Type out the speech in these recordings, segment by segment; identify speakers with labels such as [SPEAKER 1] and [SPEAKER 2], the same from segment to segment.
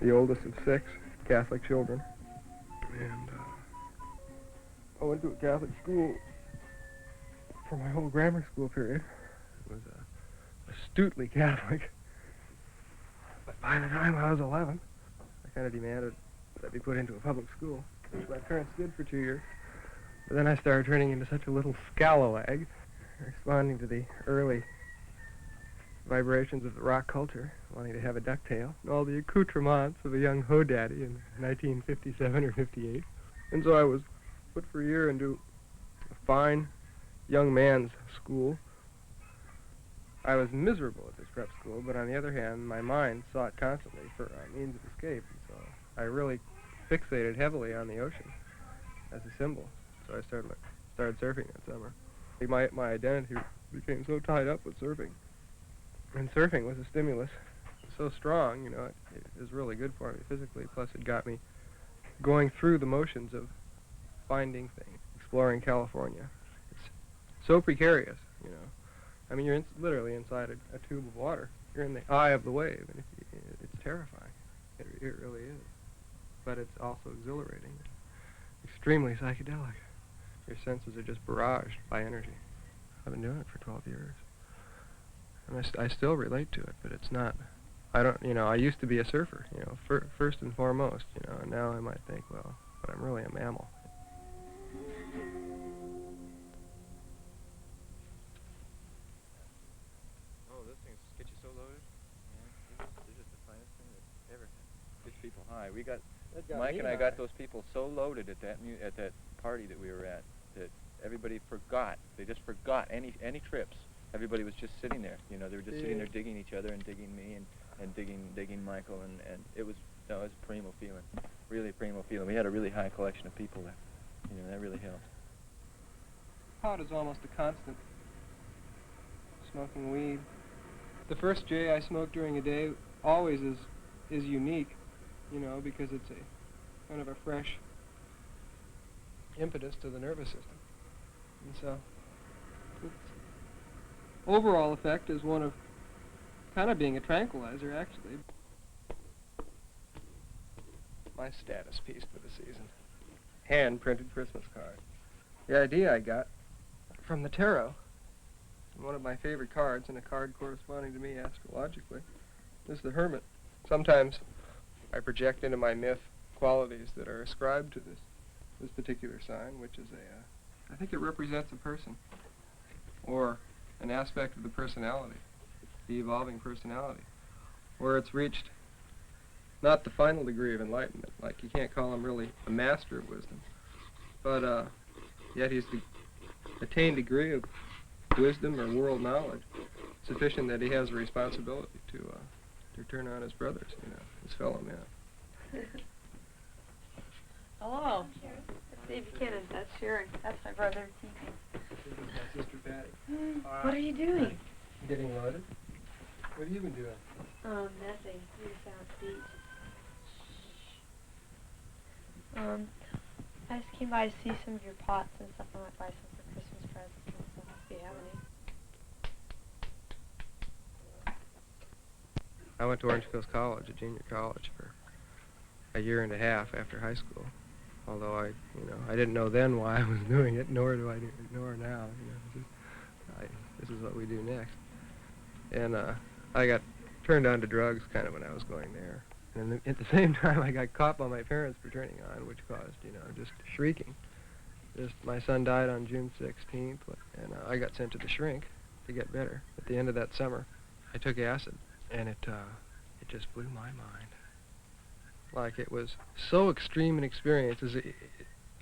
[SPEAKER 1] the oldest of 6 Catholic children. And I went to a Catholic school for my whole grammar school period. It was astutely Catholic. But by the time I was 11, I kind of demanded that I be put into a public school, which my parents did for 2 years. But then I started turning into such a little scalawag, responding to the early vibrations of the rock culture, wanting to have a ducktail, and all the accoutrements of a young ho-daddy in 1957 or 58. And so I was put for a year into a fine young man's school. I was miserable at this prep school, but on the other hand, my mind sought constantly for a means of escape, and so I really fixated heavily on the ocean as a symbol. So I started surfing that summer. My identity became so tied up with surfing. And surfing was a stimulus so strong, you know, it was really good for me physically, plus it got me going through the motions of finding things, exploring California. It's so precarious, you know. I mean, you're literally inside a tube of water. You're in the eye of the wave, and it's terrifying. It really is. But it's also exhilarating, extremely psychedelic. Your senses are just barraged by energy. I've been doing it for 12 years. And I still relate to it, but it's not, I used to be a surfer, you know, first and foremost, you know, and now I might think, well, but I'm really a mammal.
[SPEAKER 2] Oh, those things get you so loaded? Yeah, they're just the finest thing that ever gets people high. Mike and I got those people so loaded at that party that we were at that everybody forgot. They just forgot any trips. Everybody was just sitting there, you know. They were just sitting there digging each other and digging me and digging Michael, and it was a primo feeling, really a primo feeling. We had a really high collection of people there, you know. That really helped.
[SPEAKER 1] Pot is almost a constant. Smoking weed. The first J I smoke during a day always is unique, you know, because it's a kind of a fresh impetus to the nervous system, and so its overall effect is one of kind of being a tranquilizer, actually. My status piece for the season. Hand-printed Christmas card. The idea I got from the tarot. One of my favorite cards, and a card corresponding to me astrologically, is the Hermit. Sometimes I project into my myth qualities that are ascribed to this particular sign, which is I think it represents a person, or an aspect of the personality, the evolving personality, where it's reached not the final degree of enlightenment, like you can't call him really a master of wisdom, but yet he's attained a degree of wisdom or world knowledge sufficient that he has a responsibility to turn on his brothers, you know, his fellow men.
[SPEAKER 3] Hello. That's Dave Buchanan. That's Sharon. That's my brother, T.P.
[SPEAKER 1] This is my sister, Patty.
[SPEAKER 3] What are you doing?
[SPEAKER 1] Getting loaded. What have you been doing?
[SPEAKER 3] Nothing. We just out to eat. I just came by to see some of your pots and stuff. I might buy some for Christmas presents and stuff, if you have any.
[SPEAKER 1] I went to Orange Hills College, a junior college, for a year and a half after high school. Although I didn't know then why I was doing it, nor do I nor now. You know, this is what we do next. And I got turned on to drugs kind of when I was going there. And at the same time, I got caught by my parents for turning on, which caused, you know, just shrieking. My son died on June 16th, and I got sent to the shrink to get better. At the end of that summer, I took acid, and it just blew my mind. Like, it was so extreme an experience.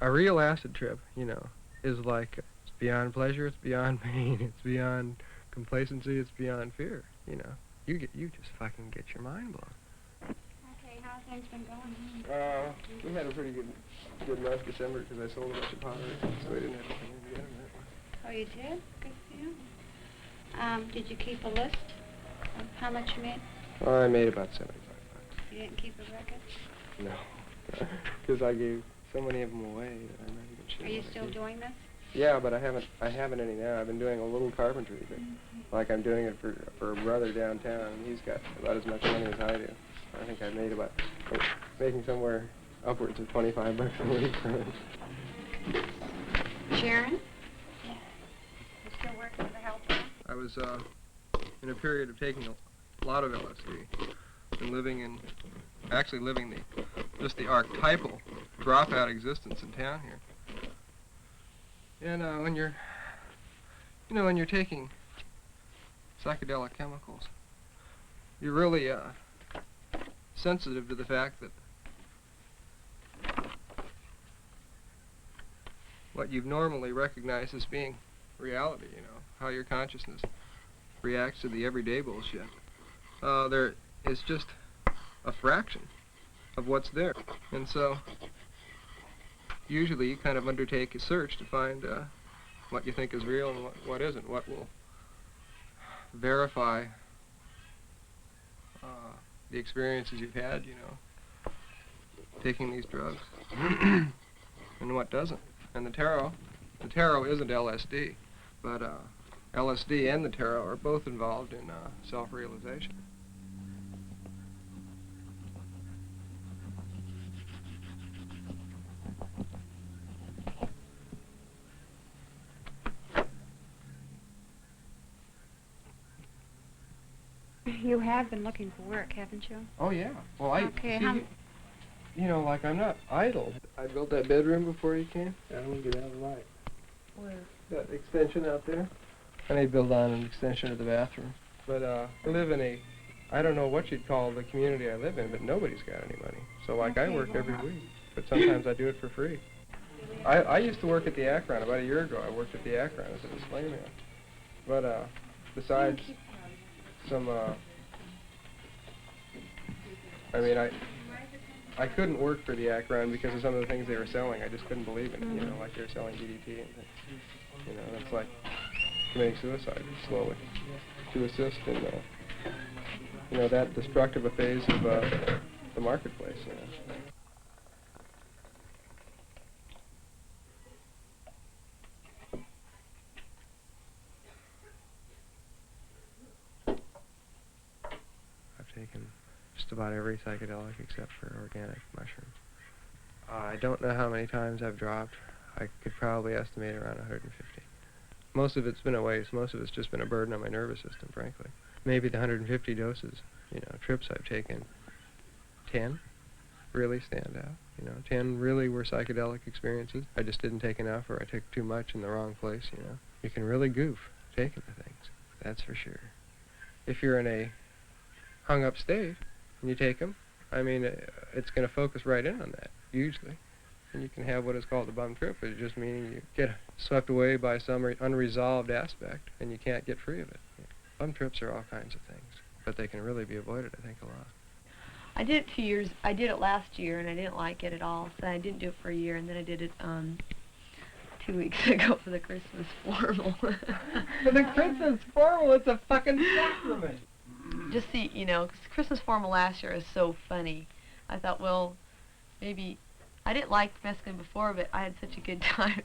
[SPEAKER 1] A real acid trip, you know, is like, it's beyond pleasure, it's beyond pain, it's beyond complacency, it's beyond fear, you know. You just fucking get your mind blown.
[SPEAKER 4] Okay, how's things been going?
[SPEAKER 1] We had a pretty good last December because I sold a bunch of pottery, so we didn't have anything to get in that one.
[SPEAKER 4] Oh, you did? Good for you. Did you keep a list of how much you made?
[SPEAKER 1] I made about 75 bucks.
[SPEAKER 4] You didn't keep a record?
[SPEAKER 1] No, because I gave so many of them away that I'm not even sure.
[SPEAKER 4] Are you still doing this?
[SPEAKER 1] Yeah, but I haven't any now. I've been doing a little carpentry, but like I'm doing it for a brother downtown, and he's got about as much money as I do. I think I made about making somewhere upwards of $25 a week.
[SPEAKER 4] Sharon? You still working for the health plan?
[SPEAKER 1] I was in a period of taking a lot of LSD and actually living just the archetypal dropout existence in town here. And when you're taking psychedelic chemicals, you're really sensitive to the fact that what you've normally recognized as being reality, how your consciousness reacts to the everyday bullshit, there is just a fraction of what's there. And so usually you kind of undertake a search to find what you think is real and what isn't, what will verify the experiences you've had, taking these drugs, and what doesn't. And the tarot isn't LSD, but LSD and the tarot are both involved in self-realization.
[SPEAKER 4] You have been looking for work, haven't you?
[SPEAKER 1] Oh yeah. Well,
[SPEAKER 4] Okay,
[SPEAKER 1] like I'm not idle. I built that bedroom before you came. I don't want to get out of the light.
[SPEAKER 3] Where?
[SPEAKER 1] That extension out there. And I built on an extension of the bathroom. But I live in I don't know what you'd call the community I live in, but nobody's got any money. So I work every week, but sometimes I do it for free. I used to work at the Akron about a year ago. I worked at the Akron as a display man. But besides some, I couldn't work for the Akron because of some of the things they were selling. I just couldn't believe it, like they were selling DDT and things. That's like committing suicide slowly to assist in, that destructive a phase of the marketplace. I've taken just about every psychedelic except for organic mushrooms. I don't know how many times I've dropped. I could probably estimate around 150. Most of it's been a waste. Most of it's just been a burden on my nervous system, frankly. Maybe the 150 doses, trips I've taken, 10 really stand out. 10 really were psychedelic experiences. I just didn't take enough, or I took too much in the wrong place, You can really goof taking the things, that's for sure. If you're in a hung-up state and you take them, it's going to focus right in on that, usually. And you can have what is called a bum trip, which is just meaning you get swept away by some unresolved aspect and you can't get free of it. Bum trips are all kinds of things, but they can really be avoided, I think, a lot.
[SPEAKER 3] I did it 2 years. I did it last year, and I didn't like it at all, so I didn't do it for a year, and then I did it 2 weeks ago for the Christmas formal.
[SPEAKER 1] For the Christmas formal, it's a fucking sacrament.
[SPEAKER 3] Just see, 'cause Christmas formal last year was so funny. I thought, well, maybe I didn't like mescaline before, but I had such a good time.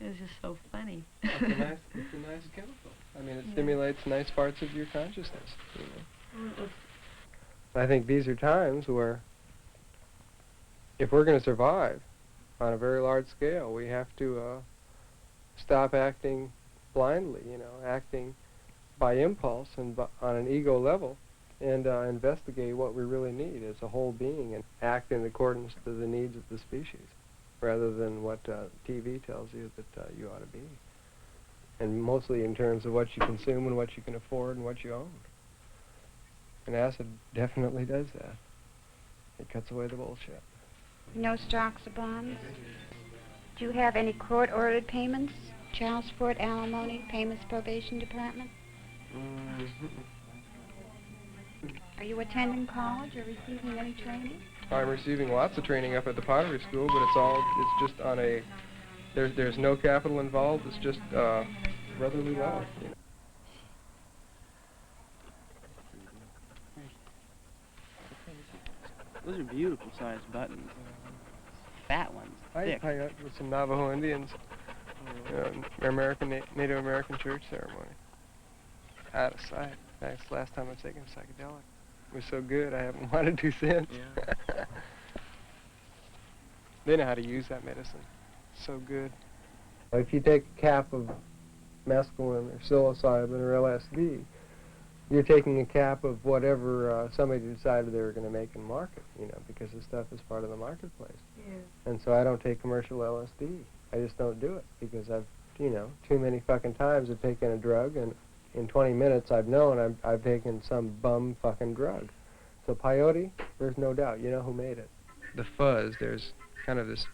[SPEAKER 3] It was just so funny.
[SPEAKER 1] It's a nice chemical. It stimulates nice parts of your consciousness. I think these are times where, if we're going to survive on a very large scale, we have to stop acting blindly, acting by impulse and on an ego level, and investigate what we really need as a whole being and act in accordance to the needs of the species, rather than what TV tells you that you ought to be. And mostly in terms of what you consume and what you can afford and what you own. And acid definitely does that. It cuts away the bullshit.
[SPEAKER 4] No stocks or bonds? Do you have any court-ordered payments? Child support, alimony, payments, probation department? Are you attending college or receiving any training?
[SPEAKER 1] I'm receiving lots of training up at the pottery school, but it's just on a, there's no capital involved, it's just brotherly love.
[SPEAKER 5] Those are beautiful sized buttons. Fat ones, thick.
[SPEAKER 1] I got with some Navajo Indians, Native American church ceremony. Out of sight. That's the last time I've taken a psychedelic. was so good I haven't wanted to since.
[SPEAKER 2] Yeah.
[SPEAKER 1] They know how to use that medicine. So good. If you take a cap of mescaline or psilocybin or LSD, you're taking a cap of whatever somebody decided they were going to make and market, you know, because this stuff is part of the marketplace.
[SPEAKER 3] Yeah.
[SPEAKER 1] And so I don't take commercial LSD. I just don't do it because I've, you know, too many fucking times I've taken a drug and in 20 minutes I've known I've taken some bum fucking drug. So peyote, there's no doubt. You know who made it. The fuzz, there's kind of this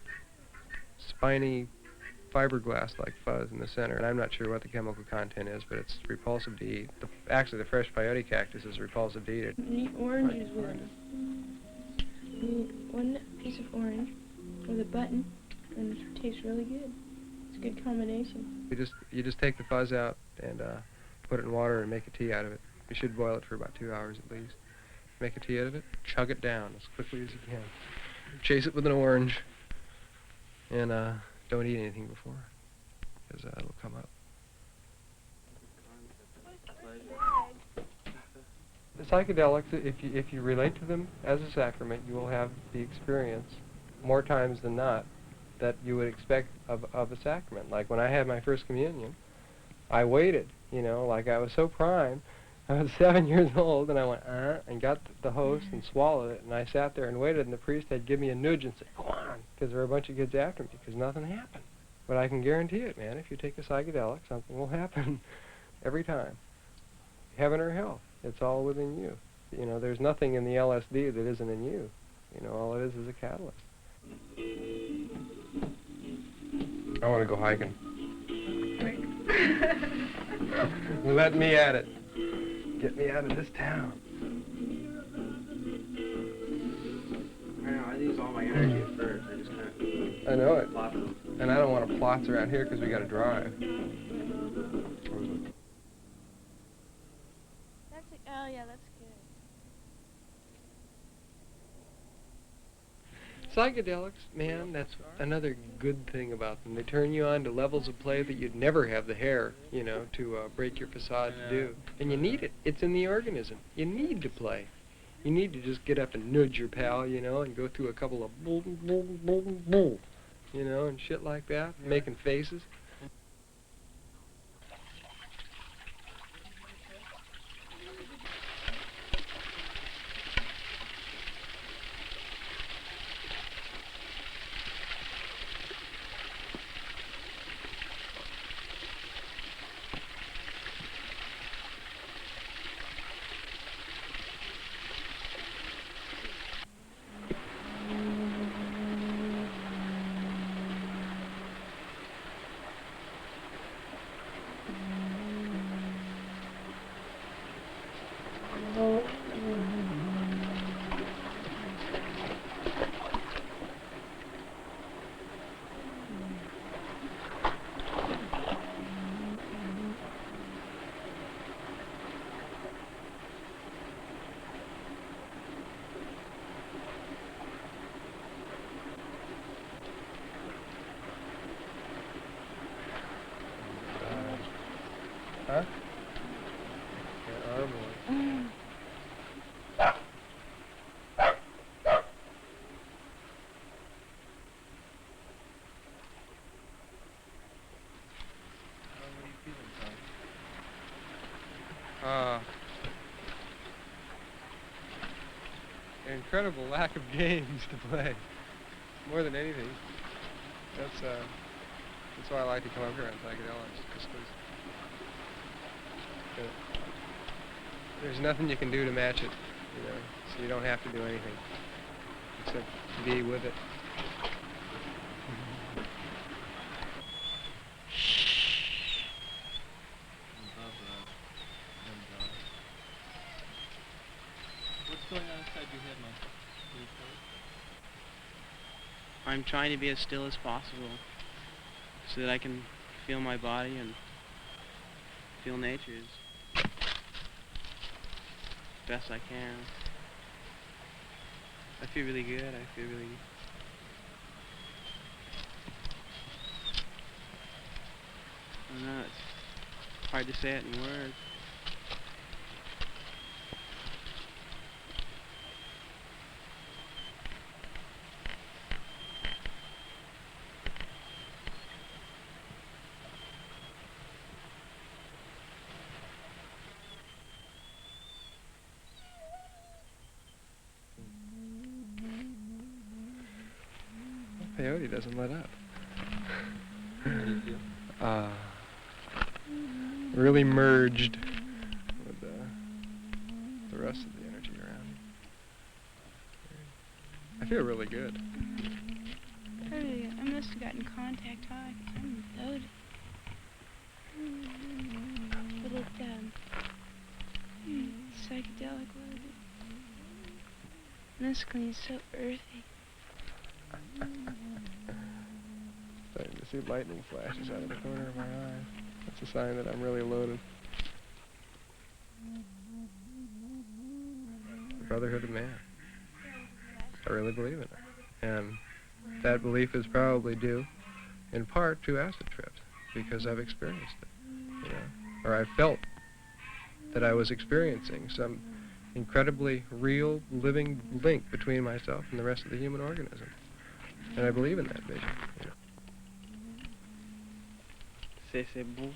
[SPEAKER 1] spiny fiberglass-like fuzz in the center, and I'm not sure what the chemical content is, but it's repulsive to eat. Actually, the fresh peyote cactus is repulsive to eat.
[SPEAKER 6] You eat oranges with it. You eat one piece of orange with a button, and it tastes really good. It's a good combination.
[SPEAKER 1] You just take the fuzz out and put it in water and make a tea out of it. You should boil it for about 2 hours at least. Make a tea out of it, chug it down as quickly as you can. Chase it with an orange, and don't eat anything before, because it'll come up. The psychedelics, if you relate to them as a sacrament, you will have the experience more times than not that you would expect of a sacrament. Like when I had my first communion, I waited, you know, like I was so primed. I was 7 years old, and I went, and got the host and swallowed it, and I sat there and waited, and the priest had give me a nudge and say, go on, because there were a bunch of kids after me, because nothing happened. But I can guarantee it, man, if you take a psychedelic, something will happen every time. Heaven or hell, it's all within you. You know, there's nothing in the LSD that isn't in you. You know, all it is a catalyst. I want to go hiking. Let me at it. Get me out of this town.
[SPEAKER 5] I know, I use all my energy at first. I just kind of...
[SPEAKER 1] I know it.
[SPEAKER 5] Plop it.
[SPEAKER 1] And I don't want to plots around here because we got to drive.
[SPEAKER 6] Oh yeah, that's good.
[SPEAKER 1] Psychedelics, man, that's another good thing about them. They turn you on to levels of play that you'd never have the hair, you know, to break your facade to do. And you need it. It's in the organism. You need to play. You need to just get up and nudge your pal, you know, and go through a couple of bull, bull, bull, bull, you know, and shit like that, making faces. Huh? Yeah, our boy. An incredible lack of games to play, more than anything. That's why I like to come up here on psychedelics, just 'cause there's nothing you can do to match it, you know, so you don't have to do anything except be with it.
[SPEAKER 2] What's going on inside your head, Michael?
[SPEAKER 5] I'm trying to be as still as possible so that I can feel my body and feel nature's best I can. I feel really good. I feel really... I don't know, it's hard to say it in words.
[SPEAKER 1] peyote doesn't let up.
[SPEAKER 2] How do you feel?
[SPEAKER 1] Really merged with the rest of the energy around me. I feel really good.
[SPEAKER 6] Probably, I must have gotten contact high, 'cause I'm loaded. But it's, psychedelic loaded. Mescaline is so earthy.
[SPEAKER 1] Starting to see lightning flashes out of the corner of my eye. That's a sign that I'm really loaded. The brotherhood of man. I really believe in it. And that belief is probably due, in part, to acid trips, because I've experienced it, you know, or I felt that I was experiencing some incredibly real, living link between myself and the rest of the human organism. And I believe in that vision, you know.
[SPEAKER 5] C'est beau.